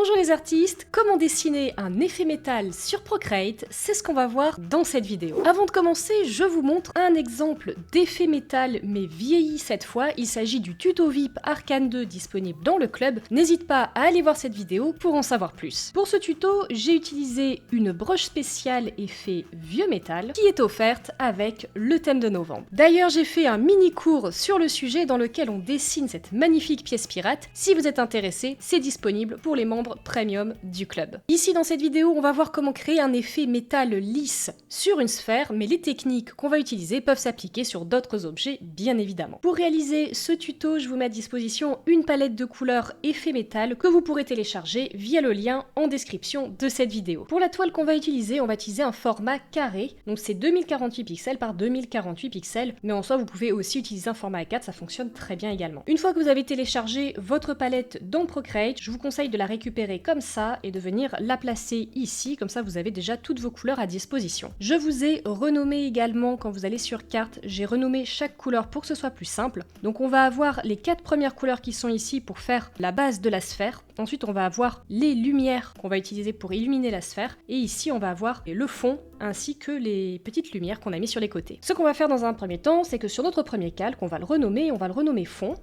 Bonjour les artistes, comment dessiner un effet métal sur Procreate, c'est ce qu'on va voir dans cette vidéo. Avant de commencer, je vous montre un exemple d'effet métal mais vieilli cette fois. Il s'agit du tuto VIP Arcane 2 disponible dans le club. N'hésite pas à aller voir cette vidéo pour en savoir plus. Pour ce tuto, j'ai utilisé une broche spéciale effet vieux métal qui est offerte avec le thème de novembre. D'ailleurs, j'ai fait un mini cours sur le sujet dans lequel on dessine cette magnifique pièce pirate. Si vous êtes intéressé, c'est disponible pour les membres premium du club. Ici dans cette vidéo, on va voir comment créer un effet métal lisse sur une sphère, mais les techniques qu'on va utiliser peuvent s'appliquer sur d'autres objets, bien évidemment. Pour réaliser ce tuto, je vous mets à disposition une palette de couleurs effet métal que vous pourrez télécharger via le lien en description de cette vidéo. Pour la toile qu'on va utiliser, on va utiliser un format carré, donc c'est 2048 pixels par 2048 pixels, mais en soi vous pouvez aussi utiliser un format A4, ça fonctionne très bien également. Une fois que vous avez téléchargé votre palette dans Procreate, je vous conseille de la récupérer comme ça et de venir la placer ici, comme ça vous avez déjà toutes vos couleurs à disposition. Je vous ai renommé également, quand vous allez sur carte, j'ai renommé chaque couleur pour que ce soit plus simple. Donc on va avoir les 4 premières couleurs qui sont ici pour faire la base de la sphère. Ensuite on va avoir les lumières qu'on va utiliser pour illuminer la sphère. Et ici on va avoir le fond ainsi que les petites lumières qu'on a mis sur les côtés. Ce qu'on va faire dans un premier temps, c'est que sur notre premier calque, on va le renommer fond.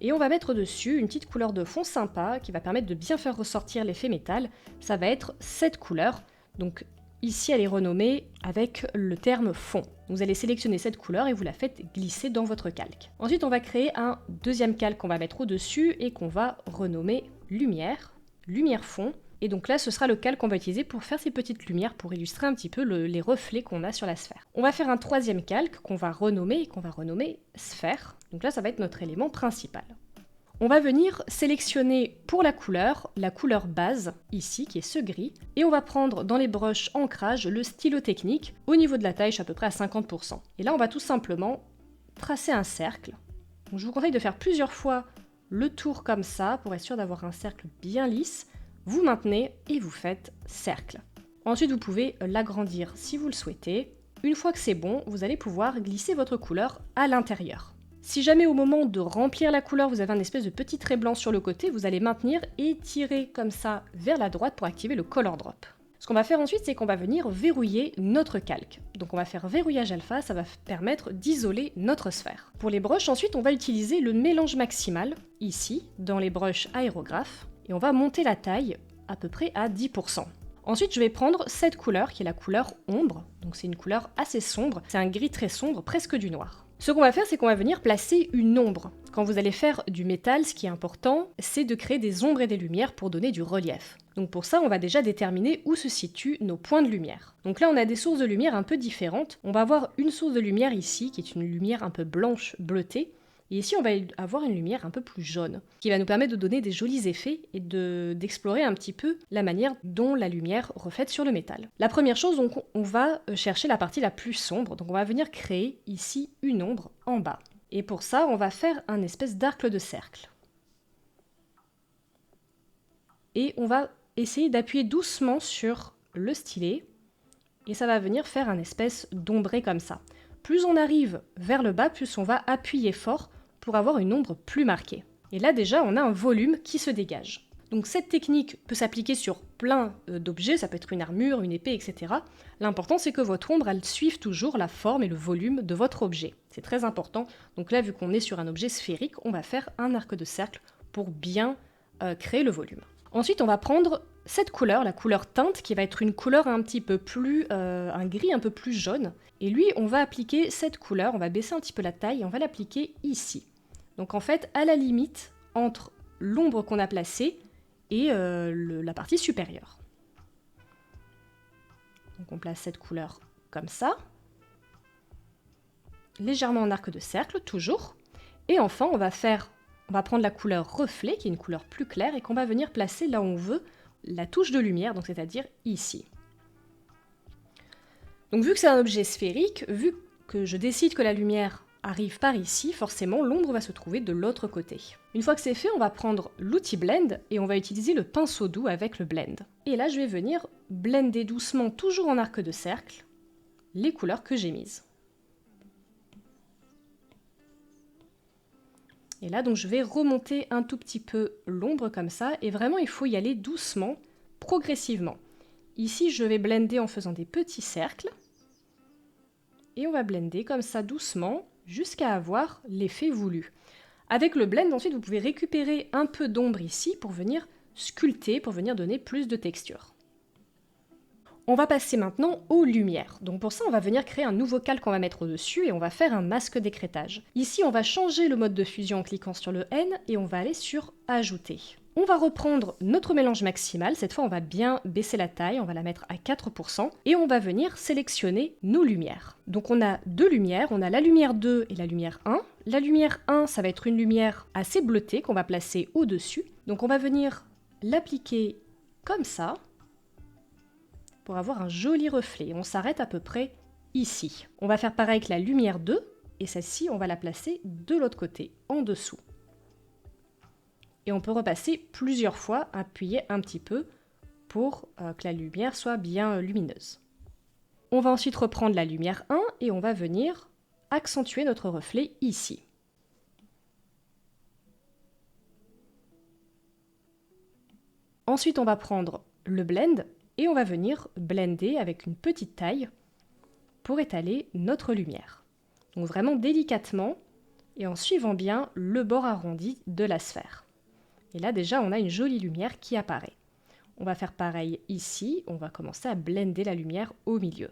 Et on va mettre dessus une petite couleur de fond sympa qui va permettre de bien faire ressortir l'effet métal. Ça va être cette couleur. Donc ici elle est renommée avec le terme fond. Vous allez sélectionner cette couleur et vous la faites glisser dans votre calque. Ensuite on va créer un deuxième calque qu'on va mettre au-dessus et qu'on va renommer lumière, lumière fond. Et donc là, ce sera le calque qu'on va utiliser pour faire ces petites lumières, pour illustrer un petit peu les reflets qu'on a sur la sphère. On va faire un troisième calque qu'on va renommer sphère. Donc là, ça va être notre élément principal. On va venir sélectionner pour la couleur base, ici, qui est ce gris. Et on va prendre dans les brushes ancrage le stylo technique. Au niveau de la taille, je suis à peu près à 50%. Et là, on va tout simplement tracer un cercle. Donc, je vous conseille de faire plusieurs fois le tour comme ça, pour être sûr d'avoir un cercle bien lisse. Vous maintenez et vous faites cercle. Ensuite, vous pouvez l'agrandir si vous le souhaitez. Une fois que c'est bon, vous allez pouvoir glisser votre couleur à l'intérieur. Si jamais au moment de remplir la couleur, vous avez un espèce de petit trait blanc sur le côté, vous allez maintenir et tirer comme ça vers la droite pour activer le color drop. Ce qu'on va faire ensuite, c'est qu'on va venir verrouiller notre calque. Donc on va faire verrouillage alpha, ça va permettre d'isoler notre sphère. Pour les brushes, ensuite, on va utiliser le mélange maximal, ici, dans les brushes aérographes. Et on va monter la taille à peu près à 10%. Ensuite, je vais prendre cette couleur qui est la couleur ombre. Donc c'est une couleur assez sombre, c'est un gris très sombre, presque du noir. Ce qu'on va faire, c'est qu'on va venir placer une ombre. Quand vous allez faire du métal, ce qui est important, c'est de créer des ombres et des lumières pour donner du relief. Donc pour ça, on va déjà déterminer où se situent nos points de lumière. Donc là, on a des sources de lumière un peu différentes. On va avoir une source de lumière ici, qui est une lumière un peu blanche, bleutée. Et ici, on va avoir une lumière un peu plus jaune, qui va nous permettre de donner des jolis effets et d'explorer un petit peu la manière dont la lumière reflète sur le métal. La première chose, donc, on va chercher la partie la plus sombre. Donc on va venir créer ici une ombre en bas. Et pour ça, on va faire un espèce d'arc de cercle. Et on va essayer d'appuyer doucement sur le stylet. Et ça va venir faire un espèce d'ombré comme ça. Plus on arrive vers le bas, plus on va appuyer fort pour avoir une ombre plus marquée. Et là déjà, on a un volume qui se dégage. Donc cette technique peut s'appliquer sur plein d'objets, ça peut être une armure, une épée, etc. L'important c'est que votre ombre, elle suive toujours la forme et le volume de votre objet. C'est très important. Donc là, vu qu'on est sur un objet sphérique, on va faire un arc de cercle pour bien créer le volume. Ensuite, on va prendre cette couleur, la couleur teinte, qui va être une couleur un petit peu plus, un gris un peu plus jaune. Et lui, on va appliquer cette couleur, on va baisser un petit peu la taille et on va l'appliquer ici. Donc en fait, à la limite, entre l'ombre qu'on a placée et la partie supérieure. Donc on place cette couleur comme ça. Légèrement en arc de cercle, toujours. Et enfin, on va prendre la couleur reflet, qui est une couleur plus claire, et qu'on va venir placer là où on veut la touche de lumière, donc c'est-à-dire ici. Donc vu que c'est un objet sphérique, vu que je décide que la lumière arrive par ici, forcément l'ombre va se trouver de l'autre côté. Une fois que c'est fait, on va prendre l'outil Blend et on va utiliser le pinceau doux avec le Blend. Et là, je vais venir blender doucement, toujours en arc de cercle, les couleurs que j'ai mises. Et là, donc, je vais remonter un tout petit peu l'ombre comme ça. Et vraiment, il faut y aller doucement, progressivement. Ici, je vais blender en faisant des petits cercles. Et on va blender comme ça doucement jusqu'à avoir l'effet voulu. Avec le blend, ensuite, vous pouvez récupérer un peu d'ombre ici pour venir sculpter, pour venir donner plus de texture. On va passer maintenant aux lumières. Donc pour ça, on va venir créer un nouveau calque qu'on va mettre au-dessus et on va faire un masque d'écrêtage. Ici, on va changer le mode de fusion en cliquant sur le N et on va aller sur Ajouter. On va reprendre notre mélange maximal. Cette fois, on va bien baisser la taille, on va la mettre à 4% et on va venir sélectionner nos lumières. Donc on a deux lumières, on a la lumière 2 et la lumière 1. La lumière 1, ça va être une lumière assez bleutée qu'on va placer au-dessus. Donc on va venir l'appliquer comme ça, pour avoir un joli reflet. On s'arrête à peu près ici. On va faire pareil avec la lumière 2, et celle-ci, on va la placer de l'autre côté, en dessous. Et on peut repasser plusieurs fois, appuyer un petit peu pour que la lumière soit bien lumineuse. On va ensuite reprendre la lumière 1 et on va venir accentuer notre reflet ici. Ensuite, on va prendre le blend et on va venir blender avec une petite taille pour étaler notre lumière. Donc vraiment délicatement et en suivant bien le bord arrondi de la sphère. Et là déjà on a une jolie lumière qui apparaît. On va faire pareil ici, on va commencer à blender la lumière au milieu.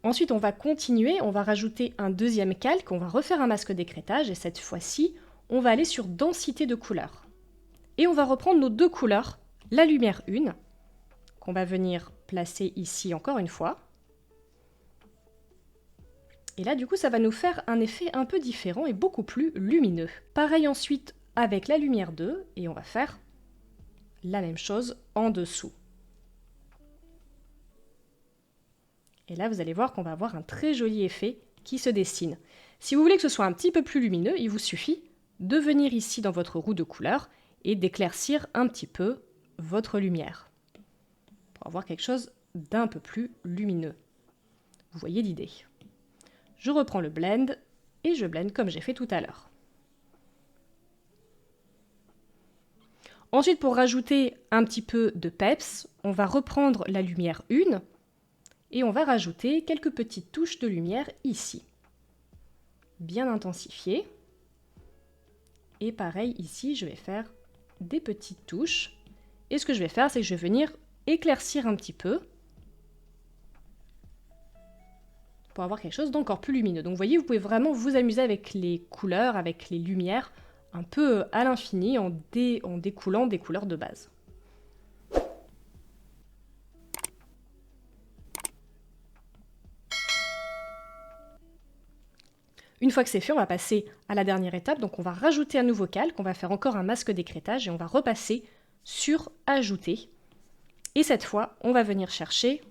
Ensuite on va continuer, on va rajouter un deuxième calque, on va refaire un masque d'écrêtage et cette fois-ci on va aller sur densité de couleurs. Et on va reprendre nos deux couleurs, la lumière 1, qu'on va venir placer ici encore une fois. Et là, du coup, ça va nous faire un effet un peu différent et beaucoup plus lumineux. Pareil ensuite avec la lumière 2, et on va faire la même chose en dessous. Et là, vous allez voir qu'on va avoir un très joli effet qui se dessine. Si vous voulez que ce soit un petit peu plus lumineux, il vous suffit de venir ici dans votre roue de couleurs et d'éclaircir un petit peu votre lumière pour avoir quelque chose d'un peu plus lumineux. Vous voyez l'idée. Je reprends le blend et je blende comme j'ai fait tout à l'heure. Ensuite, pour rajouter un petit peu de peps, on va reprendre la lumière 1 et on va rajouter quelques petites touches de lumière ici. Bien intensifiées. Et pareil ici, je vais faire des petites touches. Et ce que je vais faire, c'est que je vais venir éclaircir un petit peu pour avoir quelque chose d'encore plus lumineux. Donc vous voyez, vous pouvez vraiment vous amuser avec les couleurs, avec les lumières, un peu à l'infini en découlant des couleurs de base. Une fois que c'est fait, on va passer à la dernière étape. Donc on va rajouter un nouveau calque, on va faire encore un masque d'écrêtage et on va repasser sur Ajouter. Et cette fois, on va venir chercher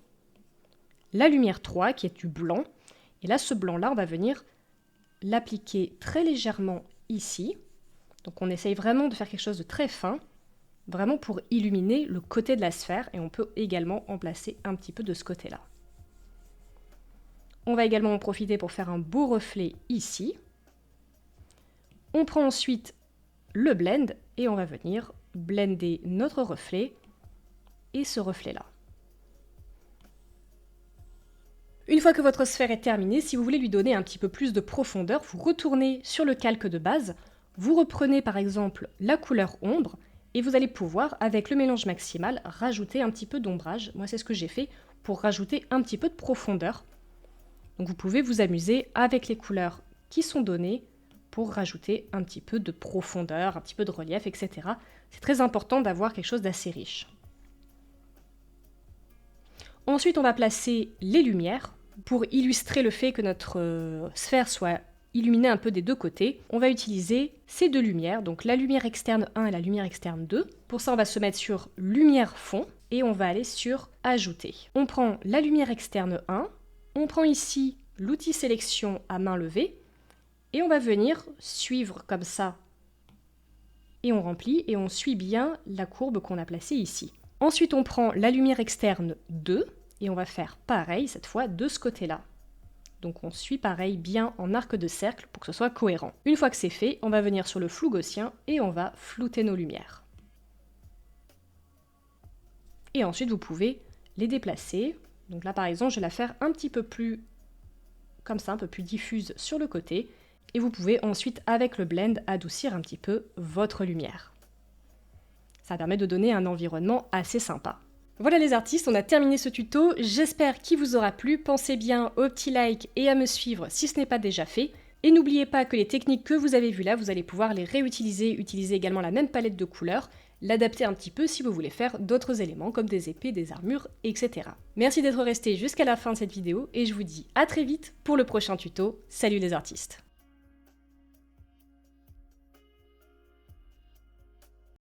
la lumière 3 qui est du blanc. Et là, ce blanc-là, on va venir l'appliquer très légèrement ici. Donc on essaye vraiment de faire quelque chose de très fin, vraiment pour illuminer le côté de la sphère. Et on peut également en placer un petit peu de ce côté-là. On va également en profiter pour faire un beau reflet ici. On prend ensuite le blend et on va venir blender notre reflet et ce reflet-là. Une fois que votre sphère est terminée, si vous voulez lui donner un petit peu plus de profondeur, vous retournez sur le calque de base, vous reprenez par exemple la couleur ombre et vous allez pouvoir, avec le mélange maximal, rajouter un petit peu d'ombrage. Moi, c'est ce que j'ai fait pour rajouter un petit peu de profondeur. Donc vous pouvez vous amuser avec les couleurs qui sont données pour rajouter un petit peu de profondeur, un petit peu de relief, etc. C'est très important d'avoir quelque chose d'assez riche. Ensuite, on va placer les lumières. Pour illustrer le fait que notre sphère soit illuminée un peu des deux côtés, on va utiliser ces deux lumières, donc la lumière externe 1 et la lumière externe 2. Pour ça, on va se mettre sur lumière fond et on va aller sur Ajouter. On prend la lumière externe 1, on prend ici l'outil sélection à main levée et on va venir suivre comme ça et on remplit et on suit bien la courbe qu'on a placée ici. Ensuite, on prend la lumière externe 2 et on va faire pareil cette fois de ce côté-là. Donc on suit pareil bien en arc de cercle pour que ce soit cohérent. Une fois que c'est fait, on va venir sur le flou gaussien et on va flouter nos lumières. Et ensuite vous pouvez les déplacer. Donc là par exemple je vais la faire un petit peu plus comme ça, un peu plus diffuse sur le côté. Et vous pouvez ensuite avec le blend adoucir un petit peu votre lumière. Ça permet de donner un environnement assez sympa. Voilà les artistes, on a terminé ce tuto, j'espère qu'il vous aura plu, pensez bien au petit like et à me suivre si ce n'est pas déjà fait, et n'oubliez pas que les techniques que vous avez vues là, vous allez pouvoir les réutiliser, utiliser également la même palette de couleurs, l'adapter un petit peu si vous voulez faire d'autres éléments comme des épées, des armures, etc. Merci d'être resté jusqu'à la fin de cette vidéo, et je vous dis à très vite pour le prochain tuto, salut les artistes!